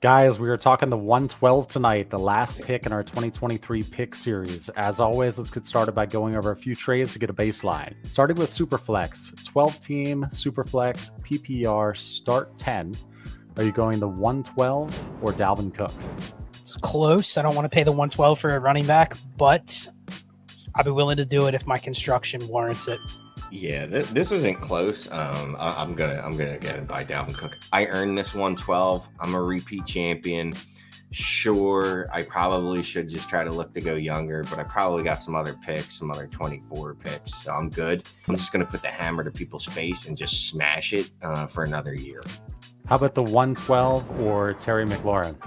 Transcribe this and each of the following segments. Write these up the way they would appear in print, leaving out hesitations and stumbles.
Guys, we are talking the 112 tonight, the last pick in our 2023 pick series. As always, let's get started by going over a few trades to get a baseline. Starting with Superflex, 12-team Superflex PPR start 10. Are you going the 112 or Dalvin Cook? It's close. I don't want to pay the 112 for a running back, but I'd be willing to do it if my construction warrants it. Yeah, this isn't close. I'm gonna get it by Dalvin Cook. I earned this 112. I'm a repeat champion. Sure, I probably should just try to look to go younger, but I probably got some other picks, some other 24 picks, so I'm good. I'm just gonna put the hammer to people's face and just smash it for another year. How about the 112 or Terry McLaurin?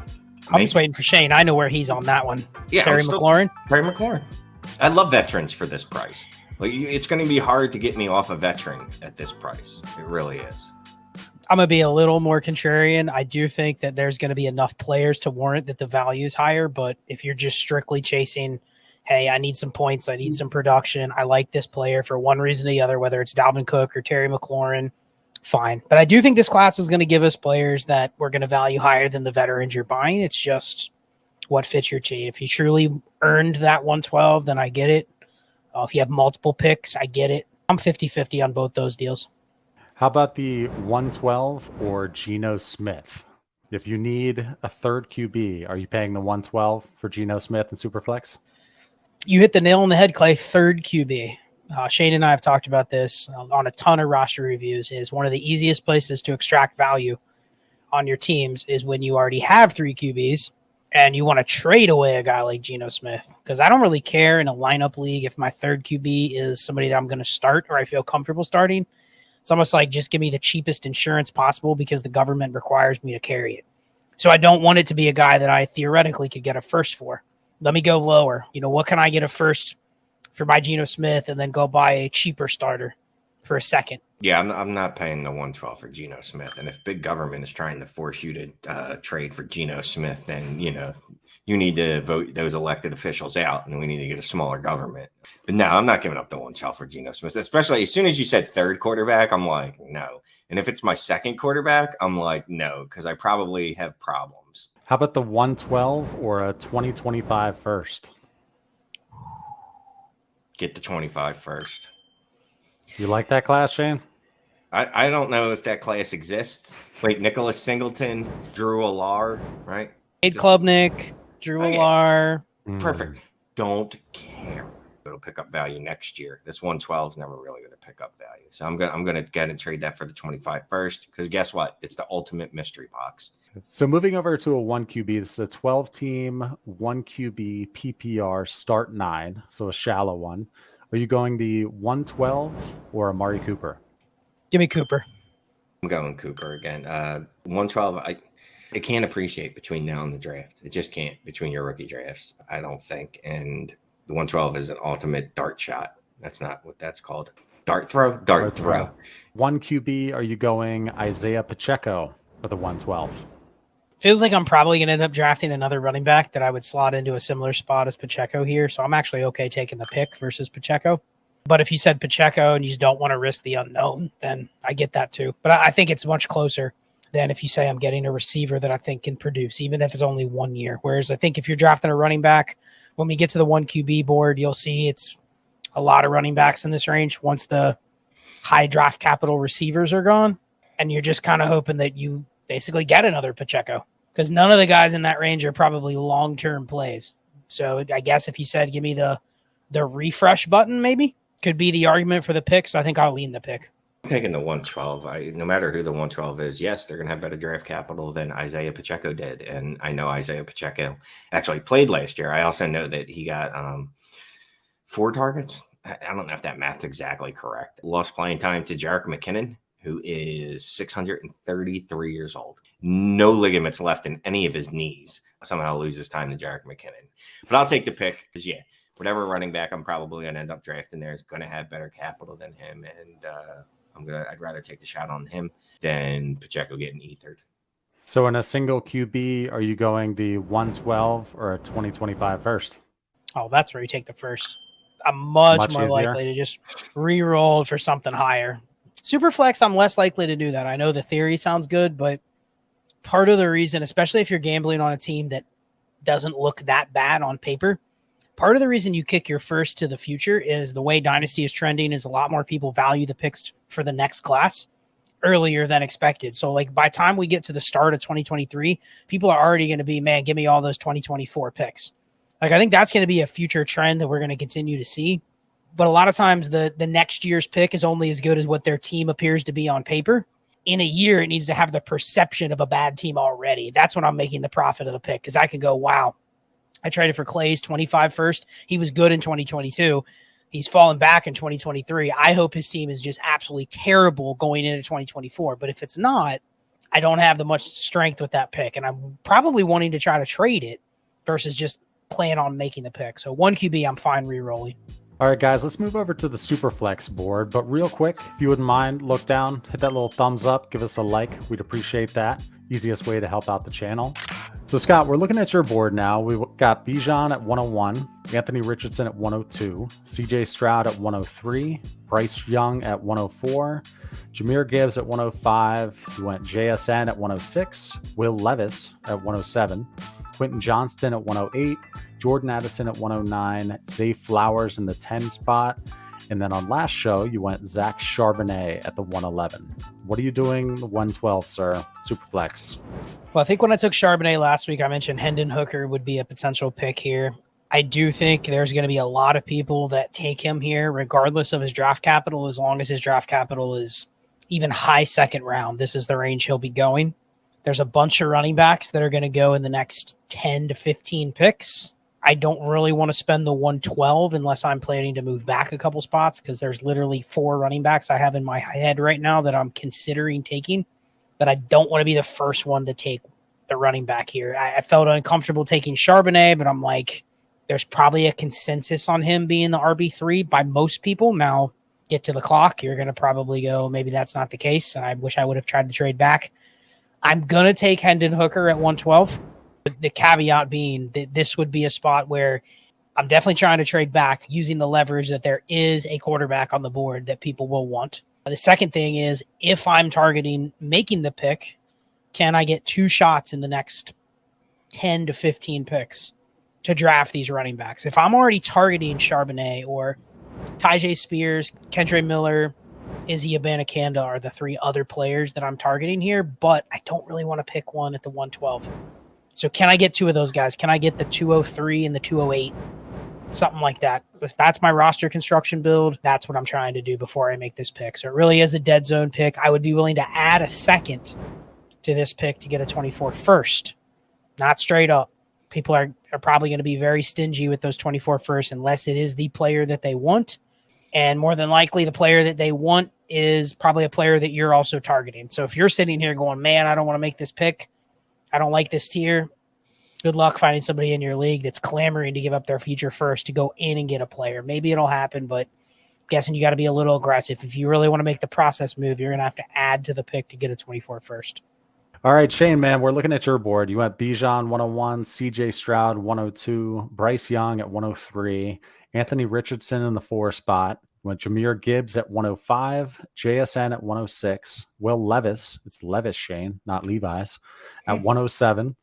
I'm just waiting for Shane. I know where he's on that one. Yeah, Terry McLaurin. Terry McLaurin. I love veterans for this price. Like, it's going to be hard to get me off a veteran at this price. It really is. I'm going to be a little more contrarian. I do think that there's going to be enough players to warrant that the value is higher. But if you're just strictly chasing, hey, I need some points, I need some production, I like this player for one reason or the other, whether it's Dalvin Cook or Terry McLaurin, fine. But I do think this class is going to give us players that we're going to value higher than the veterans you're buying. It's just what fits your team. If you truly earned that 112, then I get it. If you have multiple picks, I get it. I'm 50-50 on both those deals. How about the 112 or Geno Smith? If you need a third QB, are you paying the 112 for Geno Smith and Superflex? You hit the nail on the head, Clay. Third QB. Shane and I have talked about this on a ton of roster reviews. Is one of the easiest places to extract value on your teams is when you already have three QBs and you want to trade away a guy like Geno Smith. Because I don't really care in a lineup league if my third QB is somebody that I'm going to start or I feel comfortable starting. It's almost like just give me the cheapest insurance possible because the government requires me to carry it. So I don't want it to be a guy that I theoretically could get a first for. Let me go lower. What can I get a first for my Geno Smith and then go buy a cheaper starter for a second? Yeah, I'm not paying the 112 for Geno Smith. And if big government is trying to force you to trade for Geno Smith, then, you need to vote those elected officials out and we need to get a smaller government. But no, I'm not giving up the 112 for Geno Smith, especially as soon as you said third quarterback, I'm like, no. And if it's my second quarterback, I'm like, no, because I probably have problems. How about the 112 or a 2025 first? Get the 25 first. You like that class, Shane? I don't know if that class exists. Wait, Nicholas Singleton, Drew Allar, right? Aid Klubnik, Drew Allar. Perfect. Don't care. It'll pick up value next year. This 112 is never really going to pick up value. So I'm gonna get and trade that for the 25 first, because guess what? It's the ultimate mystery box. So moving over to a 1 QB, this is a 12-team 1 QB PPR start 9, so a shallow one. Are you going the 112 or Amari Cooper? Give me Cooper. I'm going Cooper again. 112, I can't appreciate between now and the draft. It just can't between your rookie drafts, I don't think. And the 112 is an ultimate dart shot. That's not what that's called. Dart throw? Dart throw. 1 QB, are you going Isaiah Pacheco for the 112? Feels like I'm probably going to end up drafting another running back that I would slot into a similar spot as Pacheco here. So I'm actually okay taking the pick versus Pacheco. But if you said Pacheco and you just don't want to risk the unknown, then I get that too. But I think it's much closer than if you say I'm getting a receiver that I think can produce, even if it's only 1 year. Whereas I think if you're drafting a running back, when we get to the 1 QB board, you'll see it's a lot of running backs in this range once the high draft capital receivers are gone. And you're just kind of hoping that you basically get another Pacheco, because none of the guys in that range are probably long-term plays. So I guess if you said, give me the refresh button, maybe could be the argument for the pick. So I think I'll lean the pick. I'm taking the 112. No matter who the 112 is, yes, they're going to have better draft capital than Isaiah Pacheco did. And I know Isaiah Pacheco actually played last year. I also know that he got 4 targets. I don't know if that math's exactly correct. Lost playing time to Jahmyr McKinnon, who is 633 years old. No ligaments left in any of his knees. Somehow loses time to Jahmyr McKinnon. But I'll take the pick because, whatever running back I'm probably going to end up drafting there is going to have better capital than him. And I'd rather take the shot on him than Pacheco getting ethered. So in a single QB, are you going the 112 or a 2025 first? Oh, that's where you take the first. I'm much more easier. likely to just re-roll for something higher. Superflex, I'm less likely to do that. I know the theory sounds good, but part of the reason, especially if you're gambling on a team that doesn't look that bad on paper, part of the reason you kick your first to the future is the way Dynasty is trending is a lot more people value the picks for the next class earlier than expected. So like by the time we get to the start of 2023, people are already going to be, man, give me all those 2024 picks. Like I think that's going to be a future trend that we're going to continue to see. But a lot of times the next year's pick is only as good as what their team appears to be on paper. In a year, it needs to have the perception of a bad team already. That's when I'm making the profit of the pick, because I can go, wow, I traded for Clay's 25 first. He was good in 2022. He's fallen back in 2023. I hope his team is just absolutely terrible going into 2024. But if it's not, I don't have the much strength with that pick. And I'm probably wanting to try to trade it versus just plan on making the pick. So 1 QB, I'm fine re-rolling. All right, guys, let's move over to the Superflex board. But real quick, if you wouldn't mind, look down, hit that little thumbs up, give us a like. We'd appreciate that. Easiest way to help out the channel. So, Scott, we're looking at your board now. We've got Bijan at 101, Anthony Richardson at 102, CJ Stroud at 103, Bryce Young at 104, Jahmyr Gibbs at 105. You went JSN at 106, Will Levis at 107, Quentin Johnston at 108, Jordan Addison at 109, Zay Flowers in the 10 spot. And then on last show, you went Zach Charbonnet at the 111. What are you doing the 112, sir? Superflex. Well, I think when I took Charbonnet last week, I mentioned Hendon Hooker would be a potential pick here. I do think there's going to be a lot of people that take him here, regardless of his draft capital, as long as his draft capital is even high second round. This is the range he'll be going. There's a bunch of running backs that are going to go in the next 10 to 15 picks. I don't really want to spend the 112 unless I'm planning to move back a couple spots, because there's literally 4 running backs I have in my head right now that I'm considering taking, but I don't want to be the first one to take the running back here. I felt uncomfortable taking Charbonnet, but I'm like, there's probably a consensus on him being the RB3 by most people. Now, get to the clock, you're going to probably go, maybe that's not the case, and I wish I would have tried to trade back. I'm going to take Hendon Hooker at 112. The caveat being that this would be a spot where I'm definitely trying to trade back using the leverage that there is a quarterback on the board that people will want. The second thing is, if I'm targeting making the pick, can I get 2 shots in the next 10 to 15 picks to draft these running backs? If I'm already targeting Charbonnet or Tyjae Spears, Kendre Miller, Izzy Abanikanda are the 3 other players that I'm targeting here, but I don't really want to pick one at the 112. So can I get 2 of those guys? Can I get the 203 and the 208? Something like that. If that's my roster construction build, that's what I'm trying to do before I make this pick. So it really is a dead zone pick. I would be willing to add a second to this pick to get a 24 first. Not straight up. People are probably going to be very stingy with those 24 first unless it is the player that they want. And more than likely, the player that they want is probably a player that you're also targeting. So if you're sitting here going, man, I don't want to make this pick, I don't like this tier, good luck finding somebody in your league that's clamoring to give up their future first to go in and get a player. Maybe it'll happen, but I'm guessing you got to be a little aggressive. If you really want to make the process move, you're going to have to add to the pick to get a 24 first. All right, Shane, man, we're looking at your board. You went Bijan 101, CJ Stroud 102, Bryce Young at 103, Anthony Richardson in the 4 spot. You went Jahmyr Gibbs at 105, JSN at 106, Will Levis, it's Levis, Shane, not Levi's, at 107,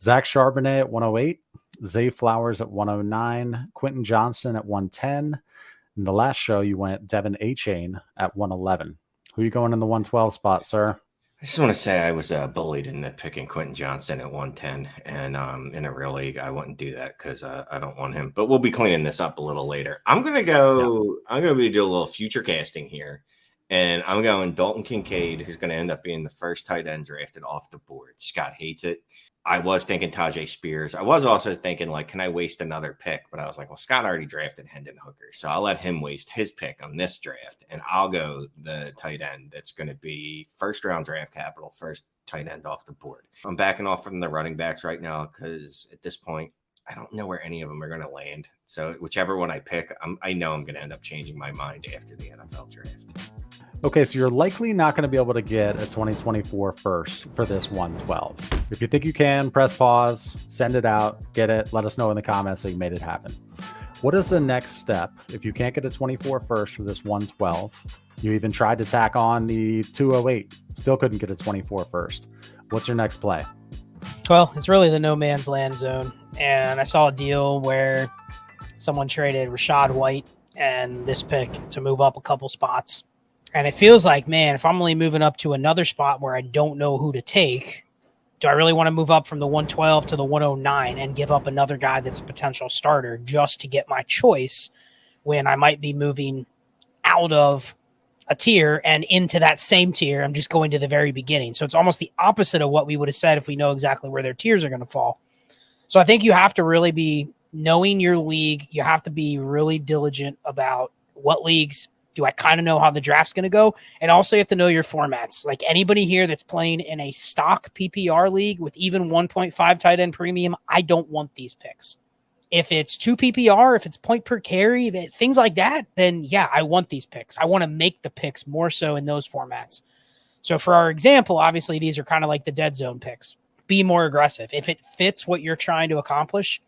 Zach Charbonnet at 108, Zay Flowers at 109, Quentin Johnston at 110. In the last show, you went Devin A-Chain at 111. Who are you going in the 112 spot, sir? I just want to say I was bullied into picking Quentin Johnston at 110, and in a real league, I wouldn't do that because I don't want him. But we'll be cleaning this up a little later. I'm gonna do a little future casting here, and I'm going Dalton Kincaid, who's going to end up being the first tight end drafted off the board. Scott hates it. I was thinking Tyjae Spears. I was also thinking, like, can I waste another pick? But I was like, well, Scott already drafted Hendon Hooker, so I'll let him waste his pick on this draft, and I'll go the tight end that's going to be first-round draft capital, first tight end off the board. I'm backing off from the running backs right now because at this point, I don't know where any of them are going to land. So whichever one I pick, I know I'm going to end up changing my mind after the NFL draft. Okay, so you're likely not going to be able to get a 2024 first for this 112. If you think you can, press pause, send it out, get it, let us know in the comments that you made it happen. What is the next step? If you can't get a 24 first for this 112, you even tried to tack on the 208, still couldn't get a 24 first. What's your next play? Well, it's really the no man's land zone. And I saw a deal where someone traded Rachaad White and this pick to move up a couple spots. And it feels like, man, if I'm only moving up to another spot where I don't know who to take, do I really want to move up from the 112 to the 109 and give up another guy that's a potential starter just to get my choice when I might be moving out of a tier and into that same tier? I'm just going to the very beginning. So it's almost the opposite of what we would have said if we know exactly where their tiers are going to fall. So I think you have to really be knowing your league. You have to be really diligent about what leagues do I kind of know how the draft's going to go. And also you have to know your formats. Like anybody here that's playing in a stock PPR league with even 1.5 tight end premium, I don't want these picks. If it's 2 PPR, if it's point per carry, things like that, then yeah, I want these picks. I want to make the picks more so in those formats. So for our example, obviously these are kind of like the dead zone picks. Be more aggressive. If it fits what you're trying to accomplish,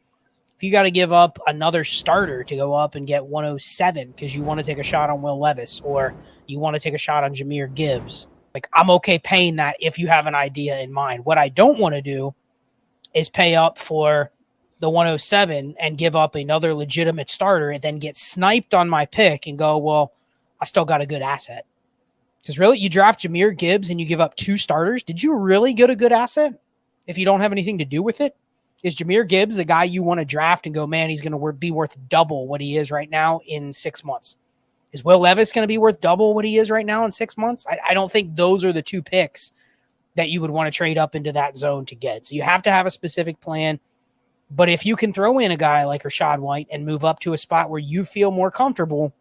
if you got to give up another starter to go up and get 107 because you want to take a shot on Will Levis or you want to take a shot on Jahmyr Gibbs, like I'm okay paying that if you have an idea in mind. What I don't want to do is pay up for the 107 and give up another legitimate starter and then get sniped on my pick and go, well, I still got a good asset. Because really, you draft Jahmyr Gibbs and you give up 2 starters. Did you really get a good asset if you don't have anything to do with it? Is Jahmyr Gibbs the guy you want to draft and go, man, he's going to be worth double what he is right now in 6 months? Is Will Levis going to be worth double what he is right now in 6 months? I don't think those are the 2 picks that you would want to trade up into that zone to get. So you have to have a specific plan. But if you can throw in a guy like Rachaad White and move up to a spot where you feel more comfortable,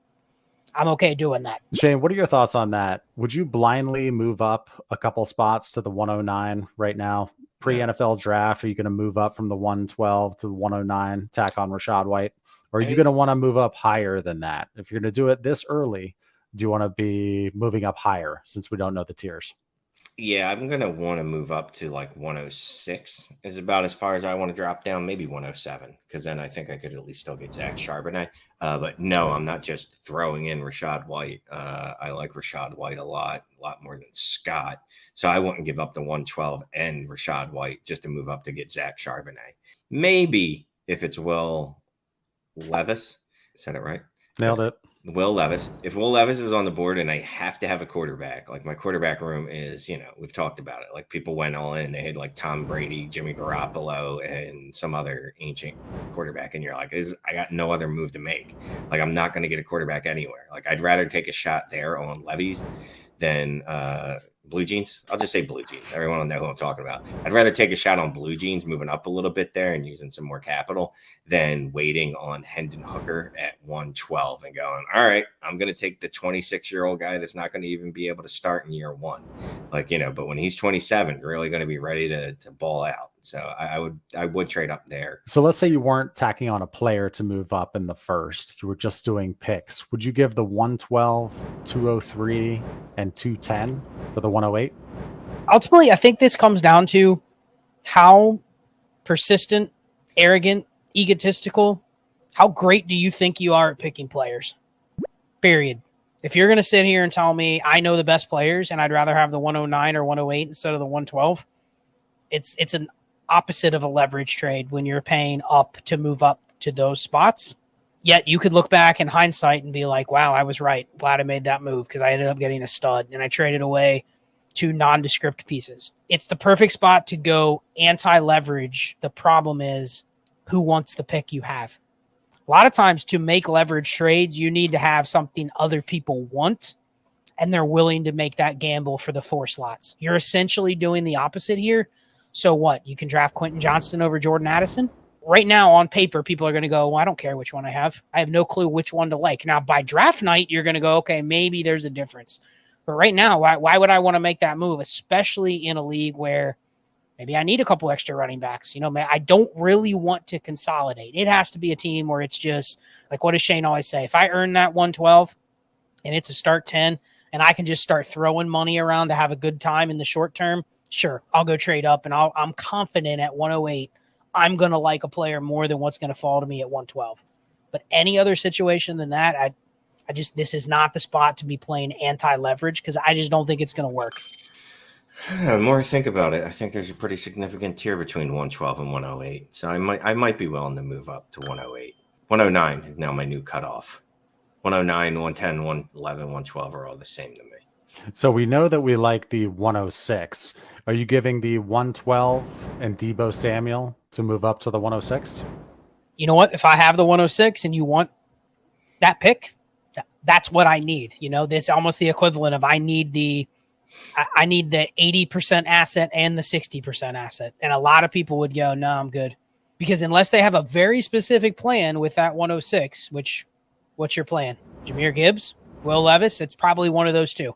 I'm okay doing that. Shane, what are your thoughts on that? Would you blindly move up a couple spots to the 109 right now? Pre-NFL draft, are you going to move up from the 112 to the 109, tack on Rachaad White? Or are you going to want to move up higher than that? If you're going to do it this early, do you want to be moving up higher since we don't know the tiers? Yeah, I'm going to want to move up to like 106 is about as far as I want to drop down, maybe 107, because then I think I could at least still get Zach Charbonnet. But no, I'm not just throwing in Rachaad White. I like Rachaad White a lot more than Scott. So I wouldn't give up the 112 and Rachaad White just to move up to get Zach Charbonnet. Maybe if it's Will Levis. Said it right? Nailed it. Will Levis. If Will Levis is on the board and I have to have a quarterback, like my quarterback room is, we've talked about it. Like people went all in, they had like Tom Brady, Jimmy Garoppolo, and some other ancient quarterback. And you're like, I got no other move to make. Like I'm not going to get a quarterback anywhere. Like I'd rather take a shot there on Levy's than Blue Jeans. I'll just say Blue Jeans. Everyone will know who I'm talking about. I'd rather take a shot on Blue Jeans, moving up a little bit there and using some more capital than waiting on Hendon Hooker at 112 and going, all right, I'm going to take the 26-year-old guy that's not going to even be able to start in year 1. Like, but when he's 27, really going to be ready to ball out. So I would trade up there. So let's say you weren't tacking on a player to move up in the first. You were just doing picks. Would you give the 112, 203, and 210 for the 108? Ultimately, I think this comes down to how persistent, arrogant, egotistical, how great do you think you are at picking players? Period. If you're going to sit here and tell me I know the best players and I'd rather have the 109 or 108 instead of the 112, it's an opposite of a leverage trade when you're paying up to move up to those spots. Yet you could look back in hindsight and be like, wow, I was right. Glad I made that move because I ended up getting a stud and I traded away 2 nondescript pieces. It's the perfect spot to go anti-leverage. The problem is who wants the pick you have. A lot of times to make leverage trades, you need to have something other people want and they're willing to make that gamble for the 4 slots. You're essentially doing the opposite here. So what? You can draft Quentin Johnston over Jordan Addison? Right now, on paper, people are going to go, well, I don't care which one I have. I have no clue which one to like. Now, by draft night, you're going to go, okay, maybe there's a difference. But right now, why would I want to make that move, especially in a league where maybe I need a couple extra running backs? I don't really want to consolidate. It has to be a team where it's just, like what does Shane always say? If I earn that 112 and it's a start 10 and I can just start throwing money around to have a good time in the short term, sure, I'll go trade up and I'm confident at 108, I'm going to like a player more than what's going to fall to me at 112. But any other situation than that, this is not the spot to be playing anti-leverage because I just don't think it's going to work. The more I think about it, I think there's a pretty significant tier between 112 and 108. So I might be willing to move up to 108. 109 is now my new cutoff. 109, 110, 111, 112 are all the same to me. So we know that we like the 106. Are you giving the 112 and Deebo Samuel to move up to the 106? You know what? If I have the 106 and you want that pick, that's what I need. You know, this almost the equivalent of I need the 80% asset and the 60% asset. And a lot of people would go, no, I'm good. Because unless they have a very specific plan with that 106, what's your plan? Jahmyr Gibbs, Will Levis? It's probably one of those two.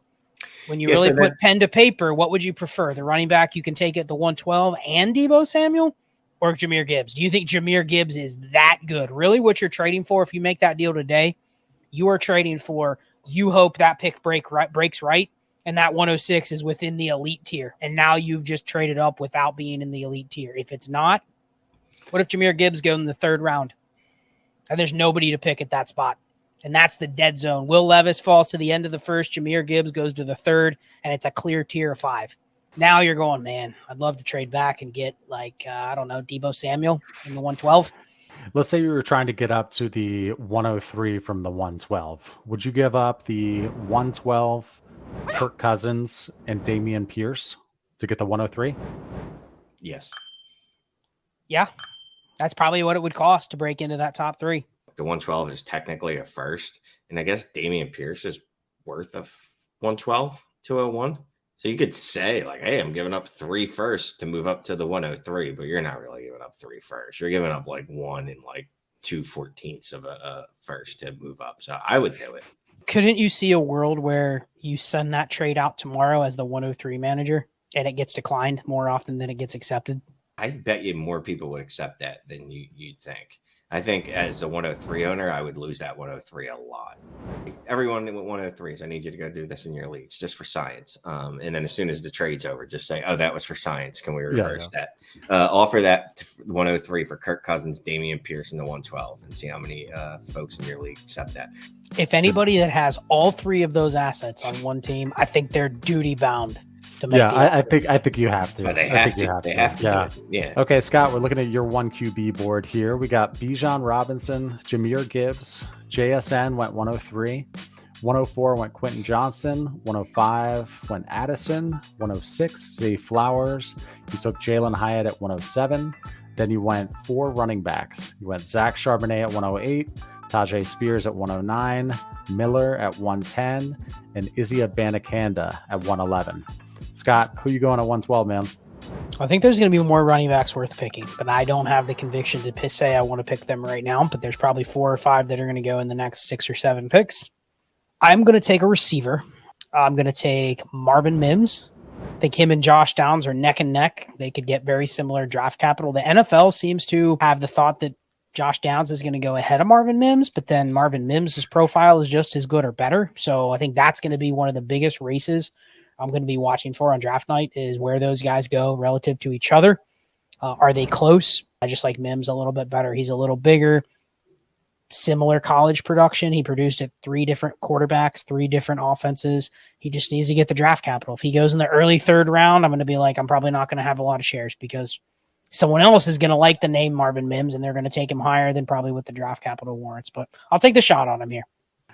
When you really put pen to paper, what would you prefer? The running back you can take at the 112 and Deebo Samuel, or Jahmyr Gibbs? Do you think Jahmyr Gibbs is that good? Really what you're trading for, if you make that deal today, you are trading for, you hope that pick breaks right, and that 106 is within the elite tier. And now you've just traded up without being in the elite tier. If it's not, what if Jahmyr Gibbs goes in the third round and there's nobody to pick at that spot? And that's the dead zone. Will Levis falls to the end of the first. Jahmyr Gibbs goes to the third, and it's a clear tier of 5. Now you're going, man, I'd love to trade back and get I don't know, Deebo Samuel in the 112. Let's say you were trying to get up to the 103 from the 112. Would you give up the 112 Kirk Cousins and Dameon Pierce to get the 103? Yes. Yeah, that's probably what it would cost to break into that top 3. The 112 is technically a first, and I guess Dameon Pierce is worth of 112, 201. So you could say, like, hey, I'm giving up 3 firsts to move up to the 103, but you're not really giving up 3 firsts. You're giving up like 1 and like 2/14 of a first to move up. So I would do it. Couldn't you see a world where you send that trade out tomorrow as the 103 manager and it gets declined more often than it gets accepted? I bet you more people would accept that than you'd think. I think as a 103 owner, I would lose that 103 a lot. Everyone with 103s, I need you to go do this in your leagues just for science. And then as soon as the trade's over, just say, oh, that was for science. Can we reverse that? Offer that to 103 for Kirk Cousins, Dameon Pierce, and the 112 and see how many folks in your league accept that. If anybody that has all 3 of those assets on one team, I think they're duty bound. I think you have to. But they have to. They have to. Yeah. Do it. Yeah. Okay, Scott, we're looking at your 1 QB board here. We got Bijan Robinson, Jahmyr Gibbs, JSN went 103, 104 went Quentin Johnson, 105 went Addison, 106 Zay Flowers. You took Jalen Hyatt at 107. Then you went 4 running backs. You went Zach Charbonnet at 108, Tajay Spears at 109, Miller at 110, and Izzy Abanikanda at 111. Scott, who you going at 112, man? I think there's going to be more running backs worth picking, but I don't have the conviction to say I want to pick them right now. But there's probably 4 or 5 that are going to go in the next 6 or 7 picks. I'm going to take a receiver. I'm going to take Marvin Mims. I think him and Josh Downs are neck and neck. They could get very similar draft capital. The NFL seems to have the thought that Josh Downs is going to go ahead of Marvin Mims, but then Marvin Mims' profile is just as good or better. So I think that's going to be one of the biggest races I'm going to be watching for on draft night, is where those guys go relative to each other. Are they close? I just like Mims a little bit better. He's a little bigger, similar college production. He produced at 3 different quarterbacks, 3 different offenses. He just needs to get the draft capital. If he goes in the early 3rd round, I'm going to be like, I'm probably not going to have a lot of shares because someone else is going to like the name Marvin Mims and they're going to take him higher than probably what the draft capital warrants. But I'll take the shot on him here.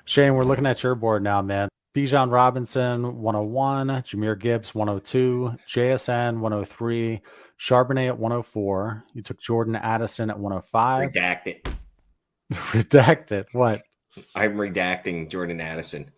Shane, we're looking at your board now, man. Bijan Robinson, 101, Jahmyr Gibbs, 102, JSN, 103, Charbonnet at 104. You took Jordan Addison at 105. Redact it. Redact it. What? I'm redacting Jordan Addison.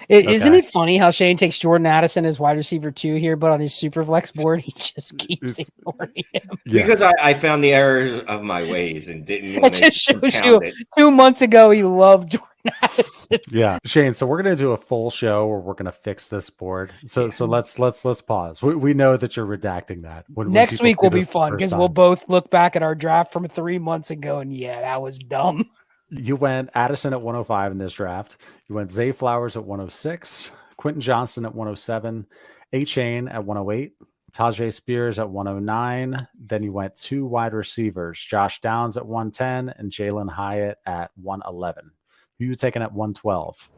Isn't it funny how Shane takes Jordan Addison as wide receiver 2 here, but on his Superflex board, he just keeps ignoring him? Yeah. Because I found the errors of my ways and didn't. It just shows you 2 months ago he loved Jordan Addison. Yeah, Shane. So we're gonna do a full show where we're gonna fix this board. So let's pause. We know that you're redacting that. When next week will be fun because we'll both look back at our draft from 3 months ago and that was dumb. You went Addison at 105 in this draft. You went Zay Flowers at 106, Quentin Johnson at 107, A-Chain at 108, Tajay Spears at 109. Then you went 2 wide receivers, Josh Downs at 110 and Jalen Hyatt at 111. Who you taking at 112?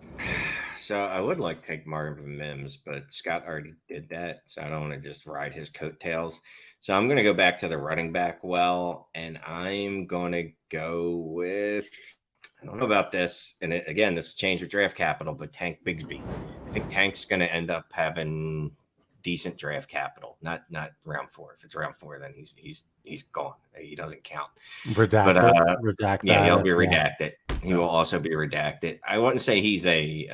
So I would like to take Marvin Mims, but Scott already did that. So I don't want to just ride his coattails. So I'm going to go back to the running back and I'm going to go with, I don't know about this. And again, this changed with draft capital, but Tank Bigsby. I think Tank's going to end up having decent draft capital, not round 4. If it's round 4, then he's gone. He doesn't count. Redact yeah, that. He'll be redacted. He will also be redacted. I wouldn't say he's a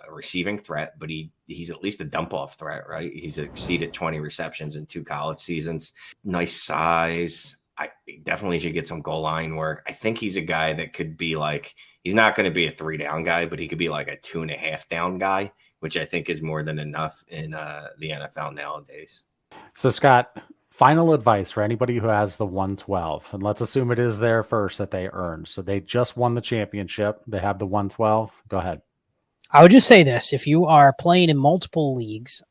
receiving threat, but he's at least a dump off threat, right? He's exceeded 20 receptions in 2 college seasons. Nice size. I definitely should get some goal line work. I think he's a guy that could be like, he's not going to be a 3-down guy, but he could be like a 2.5 down guy, which I think is more than enough in the NFL nowadays. So Scott, final advice for anybody who has the 112, and let's assume it is their first that they earned. So they just won the championship. They have the 112. Go ahead. I would just say this. If you are playing in multiple leagues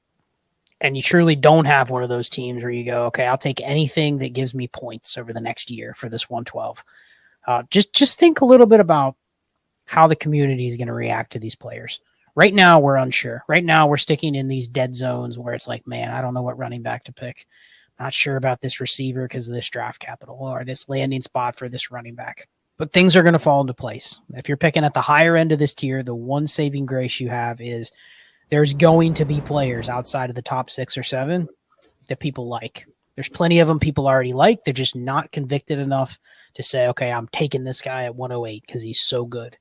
and you truly don't have one of those teams where you go, okay, I'll take anything that gives me points over the next year for this 112. Just think a little bit about how the community is going to react to these players. Right now, we're unsure. Right now, we're sticking in these dead zones where it's like, man, I don't know what running back to pick. Not sure about this receiver because of this draft capital or this landing spot for this running back. But things are going to fall into place. If you're picking at the higher end of this tier, the one saving grace you have is there's going to be players outside of the top 6 or 7 that people like. There's plenty of them people already like. They're just not convicted enough to say, okay, I'm taking this guy at 108 because he's so good.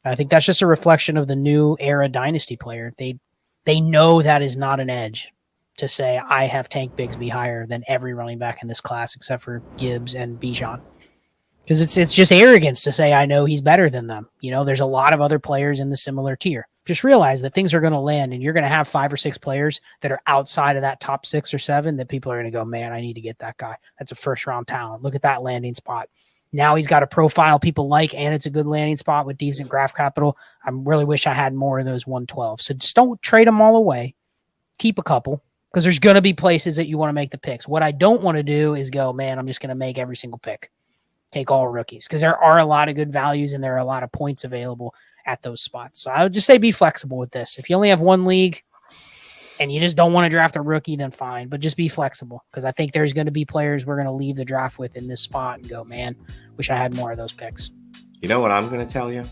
I think that's just a reflection of the new era Dynasty player. They know that is not an edge to say, I have Tank Bigsby higher than every running back in this class except for Gibbs and Bijan. Because it's just arrogance to say, I know he's better than them. You know, there's a lot of other players in the similar tier. Just realize that things are going to land and you're going to have 5 or 6 players that are outside of that top 6 or 7 that people are going to go, man, I need to get that guy. That's a first-round talent. Look at that landing spot. Now he's got a profile people like, and it's a good landing spot with decent draft capital. I really wish I had more of those 112. So just don't trade them all away. Keep a couple, because there's going to be places that you want to make the picks. What I don't want to do is go, man, I'm just going to make every single pick. Take all rookies, because there are a lot of good values and there are a lot of points available at those spots. So I would just say be flexible with this. If you only have one league and you just don't want to draft a rookie, then fine. But just be flexible, because I think there's going to be players we're going to leave the draft with in this spot and go, man, wish I had more of those picks. You know what I'm going to tell you?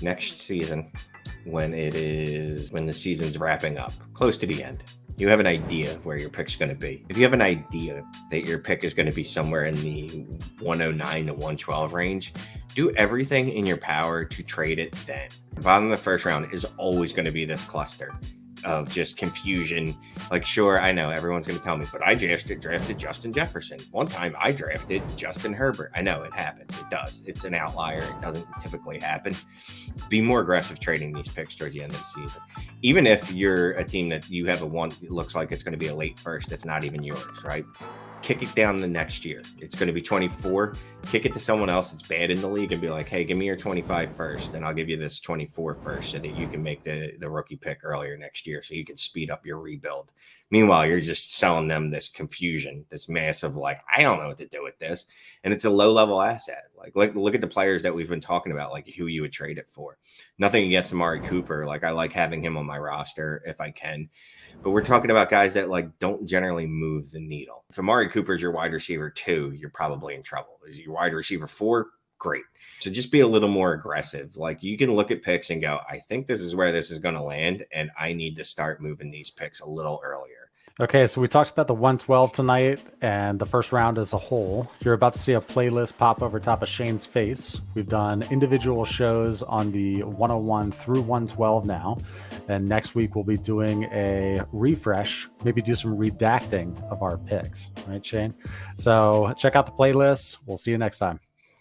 Next season, when the season's wrapping up, close to the end, you have an idea of where your pick's going to be. If you have an idea that your pick is going to be somewhere in the 109 to 112 range, do everything in your power to trade it then. The bottom of the first round is always going to be this cluster of just confusion. Like, sure, I know everyone's going to tell me, but I drafted Justin Jefferson. One time I drafted Justin Herbert. I know it happens. It does. It's an outlier. It doesn't typically happen. Be more aggressive trading these picks towards the end of the season. Even if you're a team that you have it looks like it's going to be a late first, that's not even yours, right? Kick it down the next year. It's going to be 24. Kick it to someone else that's bad in the league and be like, hey, give me your 25 first, and I'll give you this 24 first so that you can make the rookie pick earlier next year so you can speed up your rebuild. Meanwhile, you're just selling them this confusion, this massive, like, I don't know what to do with this. And it's a low-level asset. Like look at the players that we've been talking about, like who you would trade it for. Nothing against Amari Cooper. Like, I like having him on my roster if I can. But we're talking about guys that like don't generally move the needle. If Amari Cooper is your wide receiver 2, you're probably in trouble. Is your wide receiver 4? Great. So just be a little more aggressive. Like, you can look at picks and go, I think this is where this is going to land, and I need to start moving these picks a little earlier. Okay, so we talked about the 112 tonight and the first round as a whole. You're about to see a playlist pop over top of Shane's face. We've done individual shows on the 101 through 112 now. And next week we'll be doing a refresh, maybe do some redacting of our picks. Right, Shane? So check out the playlist. We'll see you next time.